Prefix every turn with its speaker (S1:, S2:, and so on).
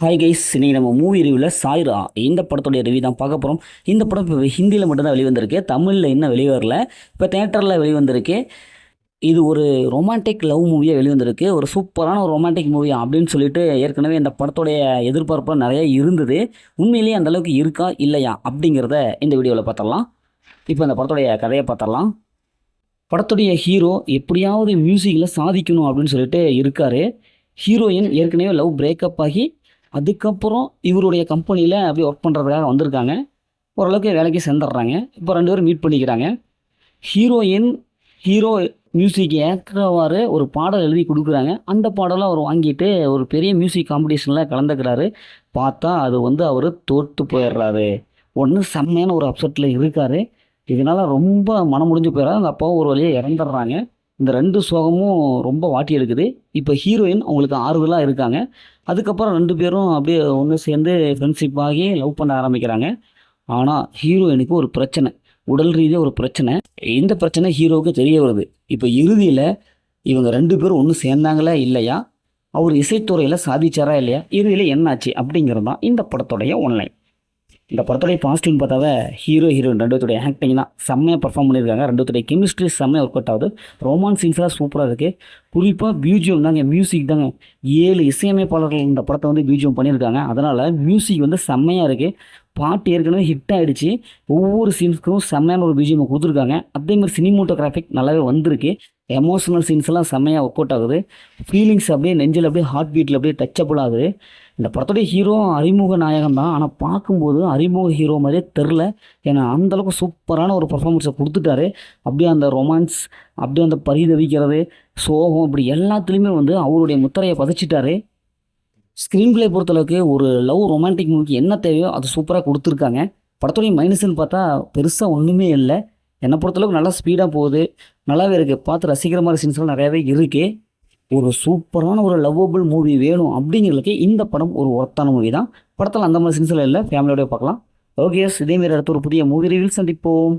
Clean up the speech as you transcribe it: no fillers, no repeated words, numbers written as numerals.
S1: Hi guys, இன்னைக்கு நம்ம movie ரிவ்யூவில் சாய்ரா இந்த படத்துடைய ரிவ்யூ தான் பார்க்க போகிறோம். இந்த படம் இப்போ ஹிந்தியில் மட்டும்தான் வெளிவந்திருக்கு, தமிழில் இன்னும் வெளிவரல. இப்போ தேட்டரில் வெளிவந்திருக்கு. இது ஒரு ரொமான்டிக் லவ் மூவியாக வெளிவந்திருக்கு. ஒரு சூப்பரான ஒரு ரொமான்டிக் மூவி அப்படின்னு சொல்லிட்டு ஏற்கனவே இந்த படத்துடைய எதிர்பார்ப்பு நிறைய இருந்தது. உண்மையிலேயே அந்தளவுக்கு இருக்கா இல்லையா அப்படிங்கிறத இந்த வீடியோவில் பார்த்துடலாம். இப்போ இந்த படத்துடைய கதையை பார்த்துடலாம். படத்துடைய ஹீரோ எப்படியாவது மியூசிக்கில் சாதிக்கணும் அப்படின்னு சொல்லிட்டு இருக்கார். ஹீரோயின் ஏற்கனவே லவ் பிரேக்கப் ஆகி அதுக்கப்புறம் இவருடைய கம்பெனியில் அப்படியே ஒர்க் பண்ணுறதுக்காக வந்திருக்காங்க. ஓரளவுக்கு வேலைக்கு சேர்ந்துடுறாங்க. இப்போ 2 பேரும் மீட் பண்ணிக்கிறாங்க. ஹீரோ மியூசிக் ஏற்றவாறு ஒரு பாடல் எழுதி கொடுக்குறாங்க. அந்த பாடலை அவர் வாங்கிட்டு ஒரு பெரிய மியூசிக் காம்படிஷனில் கலந்துக்கிறாரு. பார்த்தா அது அவர் தோற்று போயிடுறாரு. ஒன்று செம்மையான ஒரு அப்செட்டில் இருக்கார். இதனால் ரொம்ப மனம் முடிஞ்சு போயிடுறாரு. அவங்க அப்பாவும் ஒரு வழியாக இறந்துடுறாங்க. இந்த 2 சோகமும் ரொம்ப வாட்டி எடுக்குது. இப்போ ஹீரோயின் அவங்களுக்கு ஆறுதலாக இருக்காங்க. அதுக்கப்புறம் 2 பேரும் அப்படியே ஒன்று சேர்ந்து ஃப்ரெண்ட்ஷிப் ஆகி லவ் பண்ண ஆரம்பிக்கிறாங்க. ஆனால் ஹீரோயினுக்கு ஒரு பிரச்சனை, உடல் ரீதியாக ஒரு பிரச்சனை. இந்த பிரச்சனை ஹீரோவுக்கு தெரிய வருது. இப்போ இறுதியில் இவங்க 2 பேரும் ஒன்று சேர்ந்தாங்களா இல்லையா, அவர் இசைத்துறையில் சாதிச்சாரா இல்லையா, இறுதியில் என்னாச்சு அப்படிங்கிறது தான் இந்த படத்துடைய ஒன்லைன். இந்த படத்துடைய பாசிட்டிவ்னு பார்த்தாவே ஹீரோயின் 2 பேருடைய ஆக்டிங் தான் செம்மையாக பர்ஃபார்ம் பண்ணியிருக்காங்க. 2 பேருடைய கெமிஸ்ட்ரி செம்மையாக ஒர்க் அவுட் ஆகுது. ரொமான்ஸ் சீன்ஸ்லாம் சூப்பராக இருக்குது. குறிப்பாக பியூஜியம் தாங்க, மியூசிக் தாங்க. 7 இசையமைப்பாளர்கள் இந்த படத்தை பியூஜியம் பண்ணியிருக்காங்க. அதனால் மியூசிக் செம்மையாக இருக்குது. பாட்டு ஏற்கனவே ஹிட் ஆகிடுச்சு. ஒவ்வொரு சீன்ஸ்க்கும் செம்மையான ஒரு பியூஜியம் கொடுத்துருக்காங்க. அதேமாதிரி சினிமோட்டோகிராஃபிக் நல்லாவே வந்திருக்கு. எமோஷனல் சீன்ஸ் எல்லாம் செம்மையாக ஒர்க் அவுட் ஆகுது. ஃபீலிங்ஸ் அப்படியே நெஞ்சில் அப்படியே ஹார்ட் பீட்டில் அப்படியே டச்சபிள் ஆகுது. இந்த படத்துடைய ஹீரோ அறிமுக நாயகம் தான். ஆனால் பார்க்கும்போது அறிமுக ஹீரோ மாதிரியே தெரில. ஏன்னா அந்தளவுக்கு சூப்பரான ஒரு பர்ஃபார்மன்ஸை கொடுத்துட்டாரு. அப்படியே அந்த ரொமான்ஸ், அப்படியே அந்த பரிதவிக்கிறது, சோகம், இப்படி எல்லாத்துலேயுமே அவருடைய முத்திரையை பதிச்சிட்டாரு. ஸ்க்ரீன் பிளே பொறுத்தளவுக்கு ஒரு லவ் ரொமான்டிக் மூவிக்கு என்ன தேவையோ அது சூப்பராக கொடுத்துருக்காங்க. படத்துடைய மைனஸ்ன்னு பார்த்தா பெருசாக ஒன்றுமே இல்லை. என்னை பொறுத்தளவுக்கு நல்லா ஸ்பீடாக போகுது, நல்லாவே இருக்குது. பார்த்து ரசிக்கிற மாதிரி சீன்ஸ்லாம் நிறையாவே இருக்குது. ஒரு சூப்பரான ஒரு லவ்வபிள் மூவி வேணும் அப்படிங்கிறதுக்கு இந்த படம் ஒரு ஒர்த்தான மூவி தான். படத்தில் அந்த மாதிரி சீன்ஸ்லாம் இல்லை, ஃபேமிலியோடய பார்க்கலாம். ஓகே, இதேமாரி அடுத்த ஒரு புதிய மூவி ரிவ்யூ சந்திப்போம்.